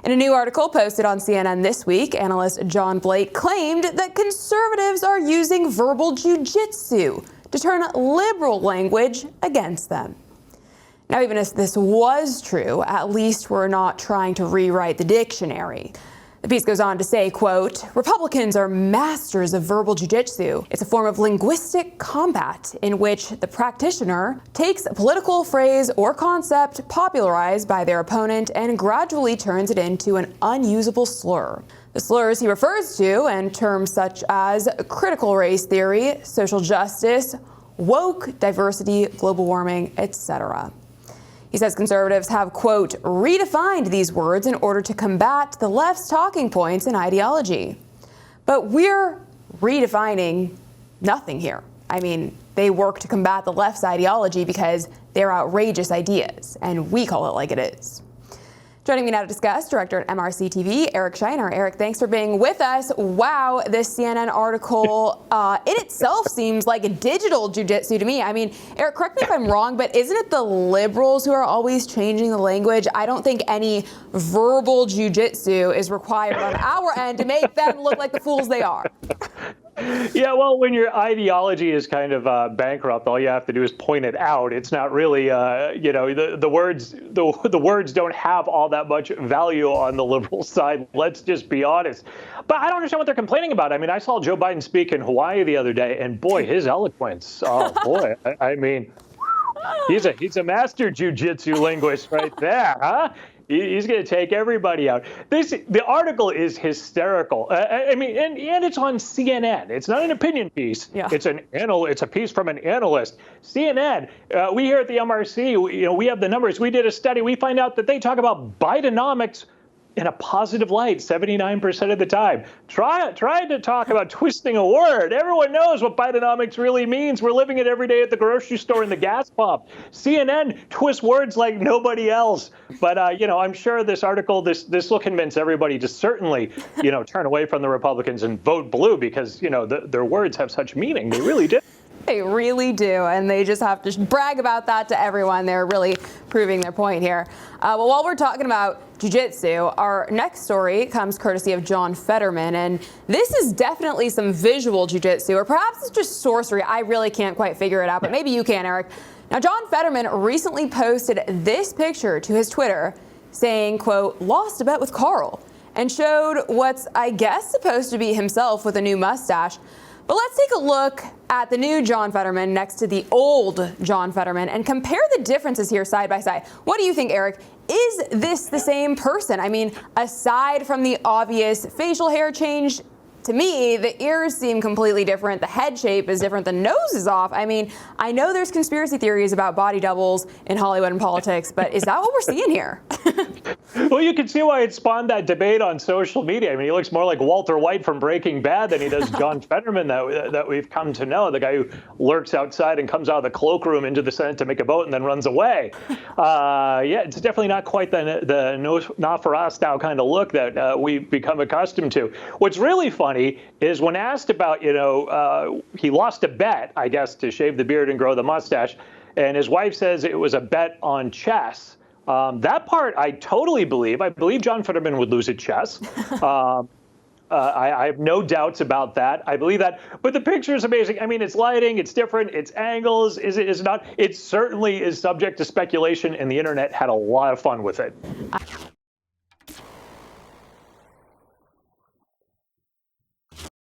In a new article posted on CNN this week, analyst John Blake claimed that conservatives are using verbal jiu-jitsu to turn liberal language against them. Now, even if this was true, at least we're not trying to rewrite the dictionary. The piece goes on to say, quote, Republicans are masters of verbal jiu-jitsu. It's a form of linguistic combat in which the practitioner takes a political phrase or concept popularized by their opponent and gradually turns it into an unusable slur. The slurs he refers to, and terms such as critical race theory, social justice, woke, diversity, global warming, etc. He says conservatives have, quote, redefined these words in order to combat the left's talking points and ideology. But we're redefining nothing here. I mean, they work to combat the left's ideology because they're outrageous ideas, and we call it like it is. Joining me now to discuss, director at MRC-TV, Eric Scheiner. Eric, thanks for being with us. Wow, this CNN article in itself seems like a digital jiu-jitsu to me. I mean, Eric, correct me if I'm wrong, but isn't it the liberals who are always changing the language? I don't think any verbal jiu-jitsu is required on our end to make them look like the fools they are. Yeah, well, when your ideology is kind of bankrupt, all you have to do is point it out. It's not really, the words don't have all that much value on the liberal side. Let's just be honest. But I don't understand what they're complaining about. I mean, I saw Joe Biden speak in Hawaii the other day, and boy, his eloquence. Oh boy, I mean, he's a master jiu-jitsu linguist right there, huh? He's going to take everybody out. The article is hysterical. I mean, and it's on CNN. It's not an opinion piece. Yeah. It's a piece from an analyst. CNN. We here at the MRC, we have the numbers. We did a study. We find out that they talk about Bidenomics in a positive light 79% of the time. Try to talk about twisting a word. Everyone knows what Bidenomics really means. We're living it every day at the grocery store and the gas pump. CNN twists words like nobody else. But I'm sure this article, this will convince everybody to certainly, turn away from the Republicans and vote blue because, their words have such meaning. They really do. They really do, and they just have to brag about that to everyone. They're really proving their point here. Well, while we're talking about jiu-jitsu, our next story comes courtesy of John Fetterman, and this is definitely some visual jiu-jitsu, or perhaps it's just sorcery. I really can't quite figure it out, but maybe you can, Eric. Now, John Fetterman recently posted this picture to his Twitter saying, quote, lost a bet with Carl, and showed what's, I guess, supposed to be himself with a new mustache. But let's take a look at the new John Fetterman next to the old John Fetterman and compare the differences here side by side. What do you think, Eric? Is this the same person? I mean, aside from the obvious facial hair change, to me, the ears seem completely different. The head shape is different. The nose is off. I mean, I know there's conspiracy theories about body doubles in Hollywood and politics, but is that what we're seeing here? Well, you can see why it spawned that debate on social media. I mean, he looks more like Walter White from Breaking Bad than he does John Fetterman that we've come to know, the guy who lurks outside and comes out of the cloakroom into the Senate to make a vote and then runs away. Yeah, it's definitely not quite the Nosferatu kind of look that we've become accustomed to. What's really funny is when asked about, he lost a bet, I guess, to shave the beard and grow the mustache, and his wife says it was a bet on chess. That part I totally believe. I believe John Fetterman would lose at chess. I have no doubts about that. I believe that. But the picture is amazing. I mean, it's lighting, it's different, it's angles. Is it not? It certainly is subject to speculation, and the internet had a lot of fun with it.